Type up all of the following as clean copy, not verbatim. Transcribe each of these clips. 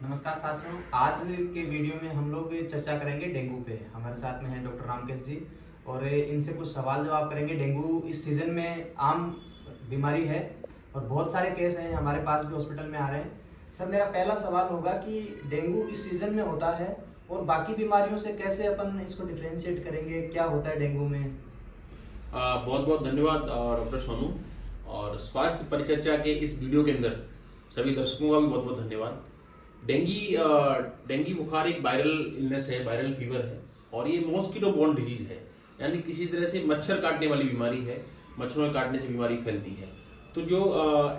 नमस्कार साथियों, आज के वीडियो में हम लोग चर्चा करेंगे डेंगू पे। हमारे साथ में है डॉक्टर रामकेश जी और इनसे कुछ सवाल जवाब करेंगे। डेंगू इस सीज़न में आम बीमारी है और बहुत सारे केस हैं, हमारे पास भी हॉस्पिटल में आ रहे हैं। सर, मेरा पहला सवाल होगा कि डेंगू इस सीज़न में होता है और बाकी बीमारियों से कैसे अपन इसको डिफ्रेंशिएट करेंगे, क्या होता है डेंगू में? बहुत बहुत धन्यवाद डॉक्टर सोनू। और स्वास्थ्य परिचर्चा के इस वीडियो के अंदर सभी दर्शकों का भी बहुत बहुत धन्यवाद। डेंगी बुखार एक वायरल इलनेस है, वायरल फीवर है और ये मॉस्किटो बोर्न डिजीज है, यानी किसी तरह से मच्छर काटने वाली बीमारी है। मच्छरों के काटने से बीमारी फैलती है। तो जो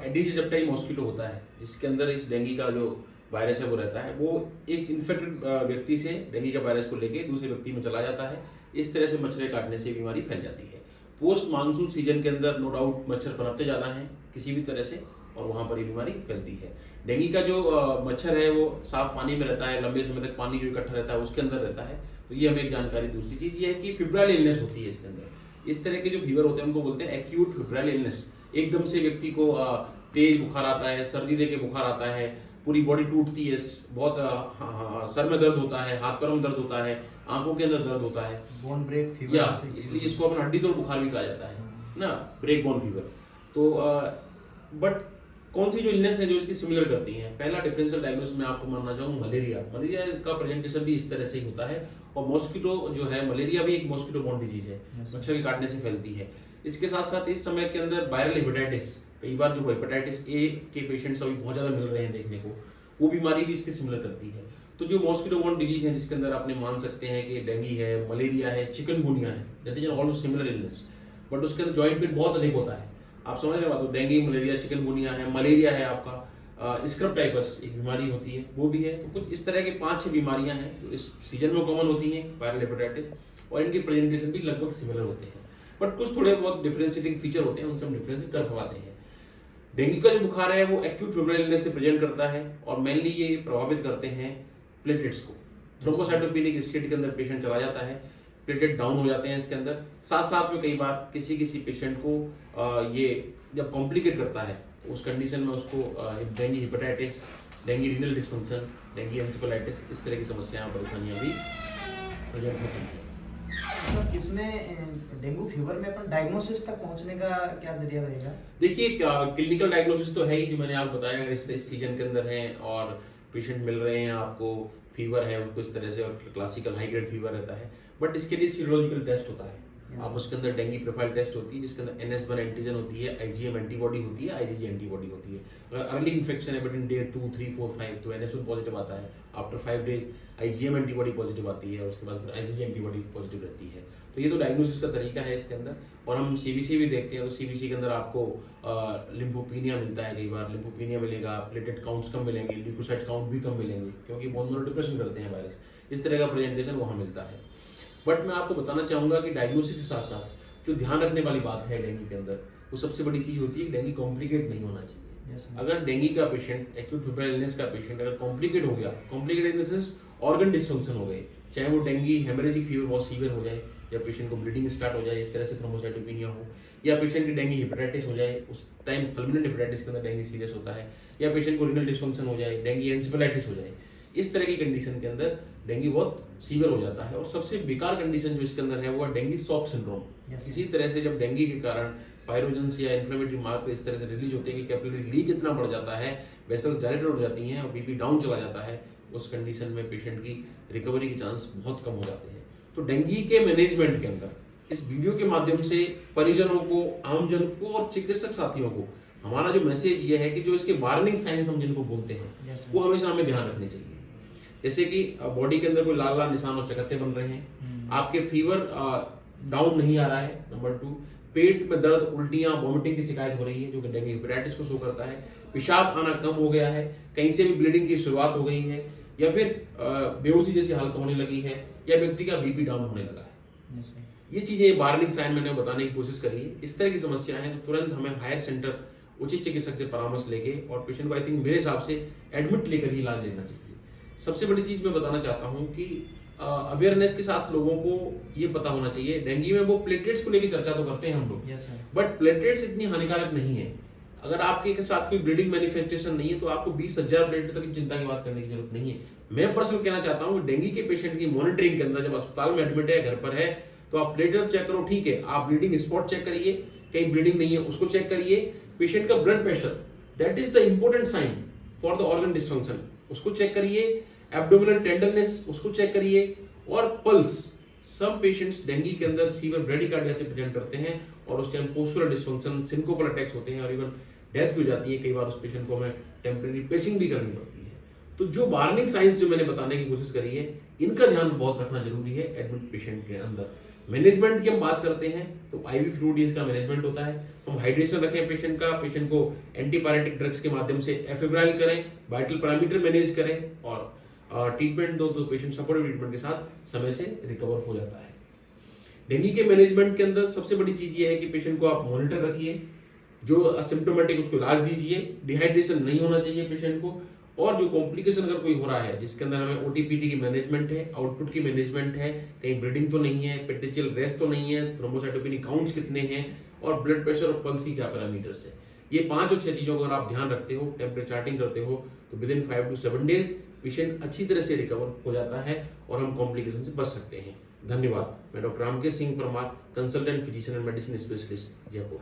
एडिस एजिप्टाई मॉस्किटो होता है, इसके अंदर इस डेंगी का जो वायरस है वो रहता है, वो एक इन्फेक्टेड व्यक्ति से डेंगी का वायरस को लेके दूसरे व्यक्ति में चला जाता है। इस तरह से मच्छर काटने से बीमारी फैल जाती है। पोस्ट मानसून सीजन के अंदर नो डाउट मच्छर पनपते ज़्यादा हैं किसी भी तरह से, और वहाँ पर ये बीमारी फैलती है। डेंगी का जो मच्छर है वो साफ पानी में रहता है, लंबे समय तक पानी जो इकट्ठा रहता है उसके अंदर रहता है। तो ये हमें एक जानकारी। दूसरी चीज़ ये है कि फिब्राइल इलनेस होती है इसके अंदर। इस तरह के जो फीवर होते हैं उनको बोलते हैं एक्यूट फिब्राइल इलनेस। एकदम से व्यक्ति को तेज बुखार आता है, सर्दी दे के बुखार आता है, पूरी बॉडी टूटती है, बहुत सर में दर्द होता है, हाथ पैरों में दर्द होता है, आंखों के अंदर दर्द होता है, बोन ब्रेक फीवर। या इसलिए इसको अपन हड्डी तोड़ बुखार भी कहा जाता है ना, ब्रेक बोन फीवर। तो बट कौन सी जो इलनेस है जो इसकी सिमिलर करती हैं? पहला डिफरेंशियल डायग्नोसिस मैं आपको मानना चाहूँ मलेरिया। मलेरिया का प्रेजेंटेशन भी इस तरह से ही होता है। और मॉस्किटो जो है, मलेरिया भी एक मॉस्किटो बोर्न डिजीज है, मच्छर के काटने से फैलती है। इसके साथ साथ इस समय के अंदर वायरल हेपेटाइटिस, कई बार जो हेपेटाइटिस ए के पेशेंट्स अभी बहुत ज्यादा मिल रहे हैं देखने को, वो बीमारी भी इसके सिमिलर करती है। तो जो मॉस्किटो बोर्न डिजीज है जिसके अंदर आपने मान सकते हैं कि डेंगी है, मलेरिया है, चिकनगुनिया है, that is also similar illness, but उसके अंदर जॉइंट पेन बहुत अधिक होता है। आप समझ रहे बात? डेंगी, मलेरिया, चिकनगुनिया है, मलेरिया है, आपका स्क्रब टाइपस एक बीमारी होती है, वो भी है। तो कुछ इस तरह के 5-6 बीमारियां हैं जो इस सीजन में कॉमन होती हैं, वायरल हेपेटाइटिस, और इनके प्रेजेंटेशन भी लगभग सिमिलर होते हैं। बट कुछ थोड़े बहुत डिफरेंशिएटिंग फीचर होते हैं, उनसे हम डिफरेंशिएट कर पाते हैं। डेंगू का जो बुखार है वो एक्यूट फिब्राइल इलनेस से प्रेजेंट करता है और मेनली ये प्रभावित करते हैं प्लेटलेट्स को। थ्रोम्बोसाइटोपेनिक स्टेट के अंदर पेशेंट चला जाता है, प्लेटलेट डाउन हो जाते हैं इसके अंदर। साथ साथ में कई बार किसी पेशेंट को ये जब कॉम्प्लिकेट करता है तो उस कंडीशन में उसको dinghy hepatitis, dinghy renal dysfunction, dinghy encephalitis, इस तरह की समस्याएं, परेशानियां भी प्रेजेंट होती हैं। सर, इसमें डेंगू फीवर में अपन डायग्नोसिस तक पहुंचने का क्या जरिया रहेगा? देखिए, क्लिनिकल डायग्नोसिस तो है ही, जो मैंने आपको बताया। अगर इस सीजन के अंदर हैं और पेशेंट मिल रहे हैं आपको, फीवर है उनको इस तरह से, और क्लासिकल हाई ग्रेड फीवर रहता है, बट इसके लिए सीरोलॉजिकल टेस्ट होता है। आप उसके अंदर डेंगी प्रोफाइल टेस्ट होती है जिसके अंदर NS1 एंटीजन होती है, IgM एंटीबॉडी होती है, IgG एंटीबॉडी होती है। अगर अर्ली इन्फेक्शन है बिटवीन डे 2, 3, 4, 5 तो NS1 पॉजिटिव आता है। After 5 days IgM antibody positive आती है, उसके बाद फिर IgG एंटीबॉडी पॉजिटिव रहती है। तो ये तो डायग्नोसिस का तरीका है इसके अंदर। और हम CBC भी देखते हैं, तो CBC के अंदर आपको लिम्फोपीनिया मिलता है, कई बार लिम्फोपीनिया मिलेगा, प्लेटलेट काउंट्स कम मिलेंगे, ल्यूकोसाइट काउंट भी कम मिलेंगे, क्योंकि बोन मैरो डिप्रेशन करते हैं वायरस। इस तरह का प्रेजेंटेशन वहाँ मिलता है। बट मैं आपको बताना चाहूंगा कि डायग्नोसिस के साथ साथ जो ध्यान रखने वाली बात है डेंगी के अंदर, वो सबसे बड़ी चीज होती है, डेंगी कॉम्प्लिकेट नहीं होना चाहिए। अगर डेंगी का पेशेंट, एक्यूट फिब्राइल इलनेस का पेशेंट अगर कॉम्प्लिकेट हो गया, complicate in the sense organ dysfunction हो गए, चाहे वो डेंगी हेमरेजिक फीवर बहुत सीवियर हो जाए, या पेशेंट को ब्लीडिंग स्टार्ट हो जाए, इस तरह से थ्रोम्बोसाइटोपेनिया हो, या पेशेंट की डेंगी हेपेटाइटिस हो जाए, उस टाइम फुलमिनेंट हेपेटाइटिस के अंदर डेंगी सीरियस होता है, या पेशेंट को रीनल डिसफंक्शन हो जाए, डेंगी एंसेफेलाइटिस हो जाए, इस तरह की कंडीशन के अंदर डेंगी बहुत सीवियर हो जाता है। और सबसे बेकार कंडीशन जो इसके अंदर है वो है डेंगी शॉक सिंड्रोम। इसी तरह से जब डेंगी के कारण पायरोजेंस या इन्फ्लेमेटरी मार्कर इस तरह से रिलीज होते हैं कि कैपिलरी लीक इतना बढ़ जाता है, वेसल्स डायलेटेड हो जाती हैं और बीपी डाउन चला जाता है, उस कंडीशन में पेशेंट की रिकवरी के चांस बहुत कम हो जाते हैं। तो डेंगी के मैनेजमेंट के अंदर इस वीडियो के माध्यम से परिजनों को, आमजन को और चिकित्सक साथियों को हमारा जो मैसेज ये है कि जो इसके वार्निंग साइंस हम जिनको बोलते हैं वो हमेशा हमें ध्यान रखने चाहिए। जैसे कि बॉडी के अंदर कोई लाल लाल निशान और चकत्ते बन रहे हैं, आपके फीवर डाउन नहीं आ रहा है, नंबर 2 पेट में दर्द, उल्टियां, वॉमिटिंग की शिकायत हो रही है जो कि डेंगी हेपेटाइटिस को शो करता है, पेशाब आना कम हो गया है, कहीं से भी ब्लीडिंग की शुरुआत हो गई है, या फिर बेहोशी जैसी हालत होने लगी है, या व्यक्ति का बीपी डाउन होने लगा है। ये चीजें वार्निंग साइन मैंने बताने की कोशिश करी है। इस तरह की समस्या है तो तुरंत हमें हायर सेंटर उचित चिकित्सक से परामर्श लेके और पेशेंट को आई थिंक मेरे हिसाब से एडमिट लेकर ही इलाज लेना चाहिए। सबसे बड़ी चीज मैं बताना चाहता हूँ कि अवेयरनेस के साथ लोगों को ये पता होना चाहिए। डेंगू में वो प्लेटलेट्स को लेकर चर्चा तो करते हैं हम लोग, बट प्लेटलेट्स इतनी हानिकारक नहीं है। अगर आपके साथ कोई ब्लीडिंग मैनिफेस्टेशन नहीं है तो आपको 20,000 प्लेटलेट तक की चिंता की बात करने की जरूरत नहीं है। मैं पर्सनल कहना चाहता हूँ डेंगू के पेशेंट की मॉनिटरिंग के अंदर जब अस्पताल में एडमिट है, घर पर है, तो आप प्लेटलेट चेक करो, ठीक है, आप ब्लीडिंग स्पॉट चेक करिए, कहीं ब्लीडिंग नहीं है उसको चेक करिए। पेशेंट का blood pressure, that is the important sign for the organ dysfunction, उसको चेक करिए। एब्डोमिनल टेंडरनेस उसको चेक करिए। और पल्स, सब पेशेंट्स डेंगू के अंदर सीवियर ब्रेडिकार्डिया से प्रेजेंट करते हैं और उस टाइम पोस्चुरल डिसफंक्शन, सिंकोपल अटैक्स होते हैं और इवन डेथ भी हो जाती है। कई बार उस पेशेंट को हमें टेम्परेरी पेसिंग भी करनी पड़ती है। तो जो वार्निंग साइंस जो मैंने बताने की कोशिश करी है, इनका ध्यान बहुत रखना जरूरी है एडमिट पेशेंट के अंदर। मैनेजमेंट की हम बात करते हैं तो आईवी फ्लूइड इसका मैनेजमेंट होता है। हम हाइड्रेशन रखें पेशेंट का, पेशेंट को एंटीपायरेटिक ड्रग्स के माध्यम से एफेब्राइल करें, वाइटल पैरामीटर मैनेज करें और ट्रीटमेंट दो तो पेशेंट सपोर्टिव ट्रीटमेंट के साथ समय से रिकवर हो जाता है। डेंगू के मैनेजमेंट के अंदर सबसे बड़ी चीज ये है कि पेशेंट को आप मॉनिटर रखिए, जो असिम्प्टोमेटिक उसको इलाज दीजिए, डिहाइड्रेशन नहीं होना चाहिए पेशेंट को, और जो कॉम्प्लिकेशन अगर कोई हो रहा है जिसके अंदर हमें ओटीपीटी की मैनेजमेंट है, आउटपुट की मैनेजमेंट है, कहीं ब्लीडिंग तो नहीं है, पेट्रिशियल रेस्ट तो नहीं है, थ्रोम्बोसाइटोपेनिक काउंट्स कितने हैं और ब्लड प्रेशर और पल्स की क्या पैरामीटर्स है, ये 5 और 6 चीजों को अगर आप ध्यान रखते हो, टेम्परेचर चार्टिंग करते हो, तो with in 5 to 7 days patient अच्छी तरह से रिकवर हो जाता है और हम कॉम्प्लिकेशन से बच सकते हैं। धन्यवाद। मैं doctor Ramkesh Singh Parmar, consultant physician and medicine specialist, Jaipur.